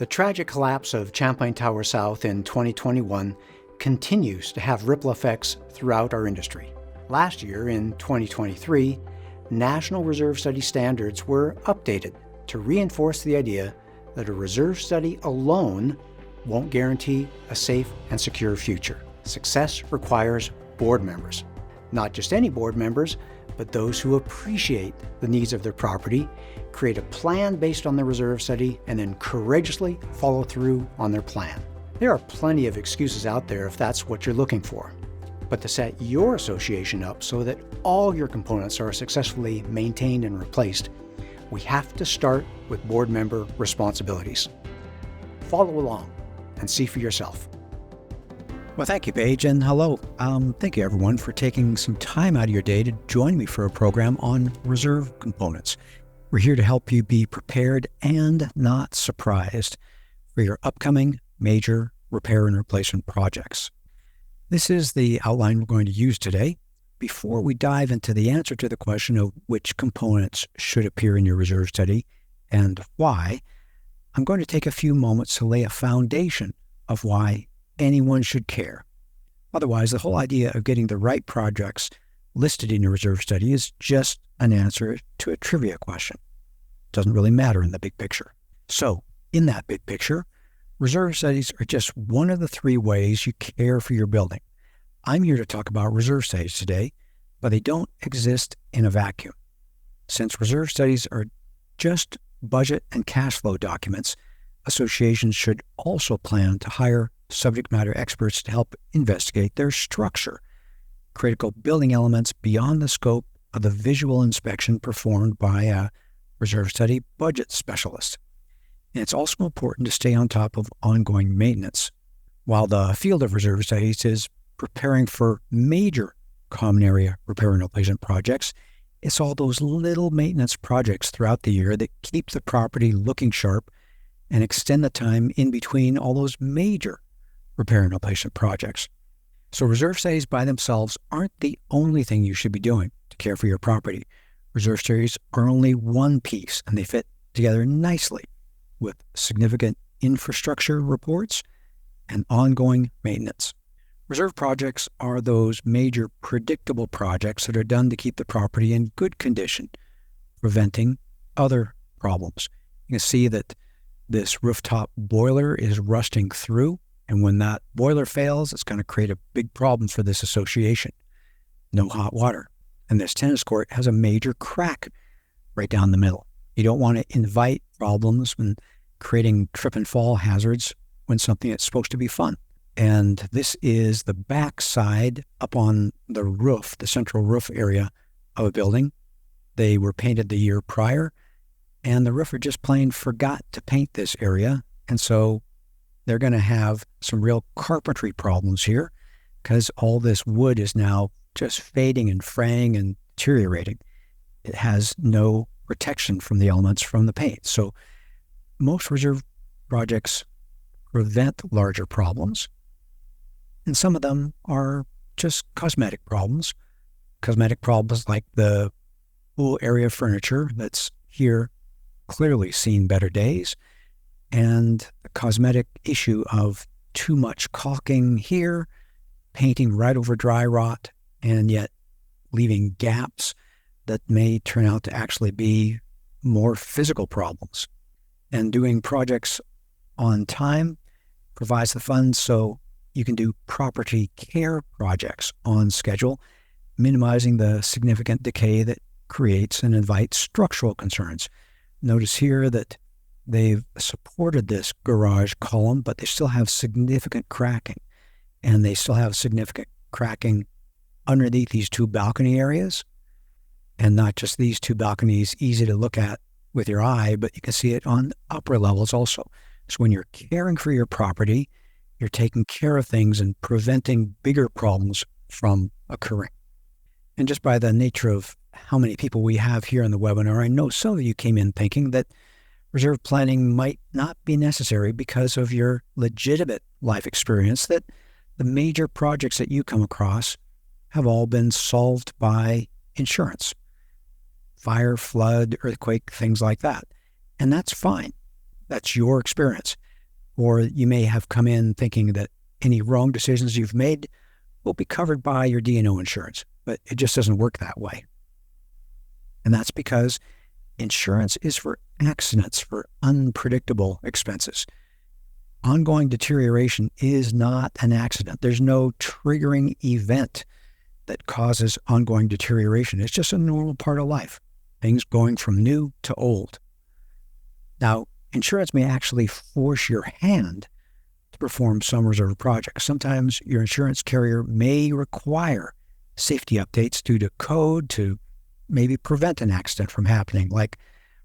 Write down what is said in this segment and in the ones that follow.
The tragic collapse of Champlain Tower South in 2021 continues to have ripple effects throughout our industry. Last year, in 2023, National Reserve Study standards were updated to reinforce the idea that a reserve study alone won't guarantee a safe and secure future. Success requires board members. Not just any board members, but those who appreciate the needs of their property, create a plan based on the reserve study, and then courageously follow through on their plan. There are plenty of excuses out there if that's what you're looking for. But to set your association up so that all your components are successfully maintained and replaced, we have to start with board member responsibilities. Follow along and see for yourself. Well, thank you, Paige, and hello. Thank you, everyone, for taking some time out of your day to join me for a program on reserve components. We're here to help you be prepared and not surprised for your upcoming major repair and replacement projects. This is the outline we're going to use today. Before we dive into the answer to the question of which components should appear in your reserve study and why, I'm going to take a few moments to lay a foundation of why anyone should care. Otherwise, the whole idea of getting the right projects listed in your reserve study is just an answer to a trivia question. It doesn't really matter in the big picture. So, in that big picture, reserve studies are just one of the three ways you care for your building. I'm here to talk about reserve studies today, but they don't exist in a vacuum. Since reserve studies are just budget and cash flow documents, associations should also plan to hire subject matter experts to help investigate their structure, critical building elements beyond the scope of the visual inspection performed by a reserve study budget specialist. And it's also important to stay on top of ongoing maintenance. While the field of reserve studies is preparing for major common area repair and replacement projects, it's all those little maintenance projects throughout the year that keep the property looking sharp and extend the time in between all those major repair and replacement projects. So reserve studies by themselves aren't the only thing you should be doing to care for your property. Reserve studies are only one piece, and they fit together nicely with significant infrastructure reports and ongoing maintenance. Reserve projects are those major predictable projects that are done to keep the property in good condition, preventing other problems. You can see that this rooftop boiler is rusting through, and when that boiler fails, it's going to create a big problem for this association. No hot water. And this tennis court has a major crack right down the middle. You don't want to invite problems when creating trip and fall hazards when something that's supposed to be fun. And this is the back side up on the roof, the central roof area of a building. They were painted the year prior, and the roofer just plain forgot to paint this area. And so they're going to have some real carpentry problems here because all this wood is now just fading and fraying and deteriorating. It has no protection from the elements from the paint. So most reserve projects prevent larger problems, and some of them are just cosmetic problems. Cosmetic problems like the pool area furniture that's here clearly seen better days, and the cosmetic issue of too much caulking here, painting right over dry rot, and yet leaving gaps that may turn out to actually be more physical problems. And doing projects on time provides the funds so you can do property care projects on schedule, minimizing the significant decay that creates and invites structural concerns. Notice here that they've supported this garage column, but they still have significant cracking. And they still have significant cracking underneath these two balcony areas. And not just these two balconies, easy to look at with your eye, but you can see it on upper levels also. So when you're caring for your property, you're taking care of things and preventing bigger problems from occurring. And just by the nature of how many people we have here in the webinar, I know some of you came in thinking that reserve planning might not be necessary because of your legitimate life experience, that the major projects that you come across have all been solved by insurance. Fire, flood, earthquake, things like that. And that's fine. That's your experience. Or you may have come in thinking that any wrong decisions you've made will be covered by your D&O insurance, but it just doesn't work that way. And that's because insurance is for accidents, for unpredictable expenses. Ongoing deterioration is not an accident. There's no triggering event that causes ongoing deterioration. It's just a normal part of life, things going from new to old. Now, insurance may actually force your hand to perform some reserve projects. Sometimes your insurance carrier may require safety updates due to code to maybe prevent an accident from happening. Like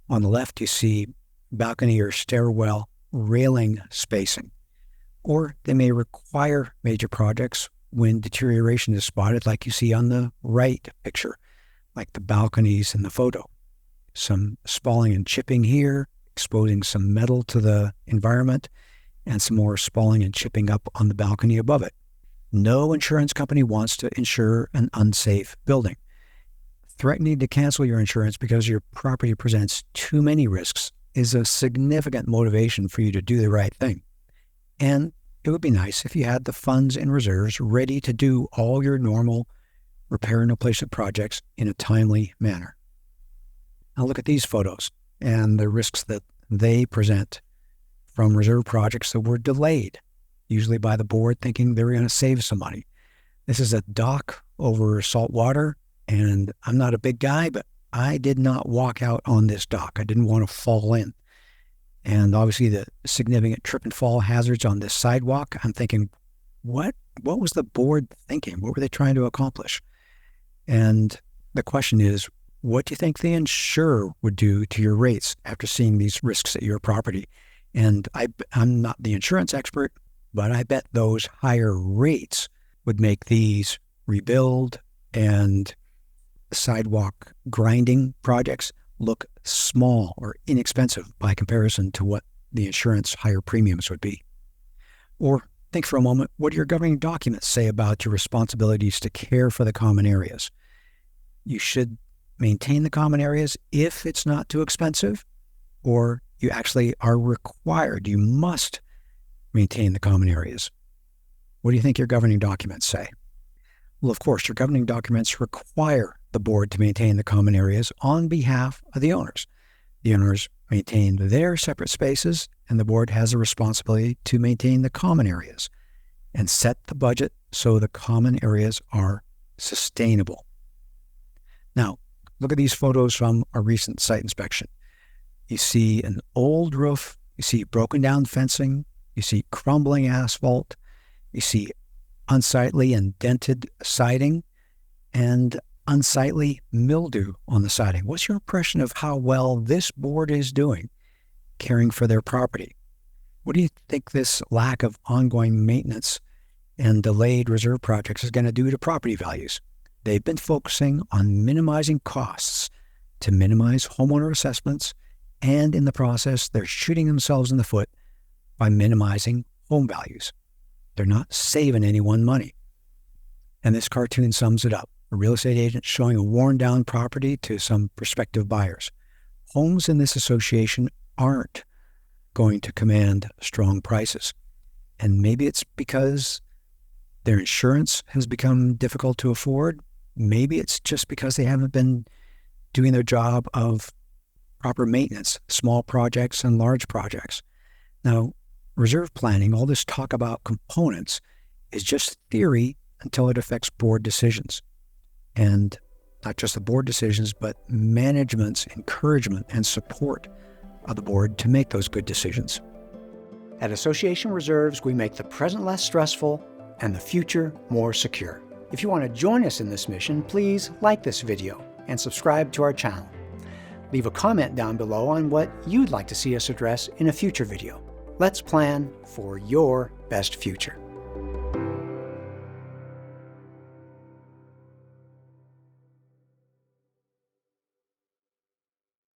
on the left, you see balcony or stairwell railing spacing. Or they may require major projects when deterioration is spotted, like you see on the right picture, like the balconies in the photo. Some spalling and chipping here, exposing some metal to the environment, and some more spalling and chipping up on the balcony above it. No insurance company wants to insure an unsafe building. Threatening to cancel your insurance because your property presents too many risks is a significant motivation for you to do the right thing. And it would be nice if you had the funds and reserves ready to do all your normal repair and replacement projects in a timely manner. Now look at these photos and the risks that they present from reserve projects that were delayed, usually by the board thinking they were going to save some money. This is a dock over salt water, and I'm not a big guy, but I did not walk out on this dock. I didn't want to fall in. And obviously the significant trip and fall hazards on this sidewalk, I'm thinking, what was the board thinking? What were they trying to accomplish? And the question is, what do you think the insurer would do to your rates after seeing these risks at your property? And I'm not the insurance expert, but I bet those higher rates would make these rebuild and sidewalk grinding projects look small or inexpensive by comparison to what the insurance higher premiums would be. Or think for a moment, what do your governing documents say about your responsibilities to care for the common areas? You should maintain the common areas if it's not too expensive, or you actually are required, you must maintain the common areas. What do you think your governing documents say? Well, of course, your governing documents require the board to maintain the common areas on behalf of the owners. The owners maintain their separate spaces, and the board has a responsibility to maintain the common areas and set the budget so the common areas are sustainable. Now, look at these photos from a recent site inspection. You see an old roof, you see broken down fencing, you see crumbling asphalt, you see unsightly and dented siding, and unsightly mildew on the siding. What's your impression of how well this board is doing caring for their property? What do you think this lack of ongoing maintenance and delayed reserve projects is going to do to property values? They've been focusing on minimizing costs to minimize homeowner assessments, and in the process, they're shooting themselves in the foot by minimizing home values. They're not saving anyone money. And this cartoon sums it up. A real estate agent showing a worn-down property to some prospective buyers. Homes in this association aren't going to command strong prices. And maybe it's because their insurance has become difficult to afford. Maybe it's just because they haven't been doing their job of proper maintenance, small projects and large projects. Now, reserve planning, all this talk about components, is just theory until it affects board decisions. And not just the board decisions, but management's encouragement and support of the board to make those good decisions. At Association Reserves, we make the present less stressful and the future more secure. If you want to join us in this mission, please like this video and subscribe to our channel. Leave a comment down below on what you'd like to see us address in a future video. Let's plan for your best future.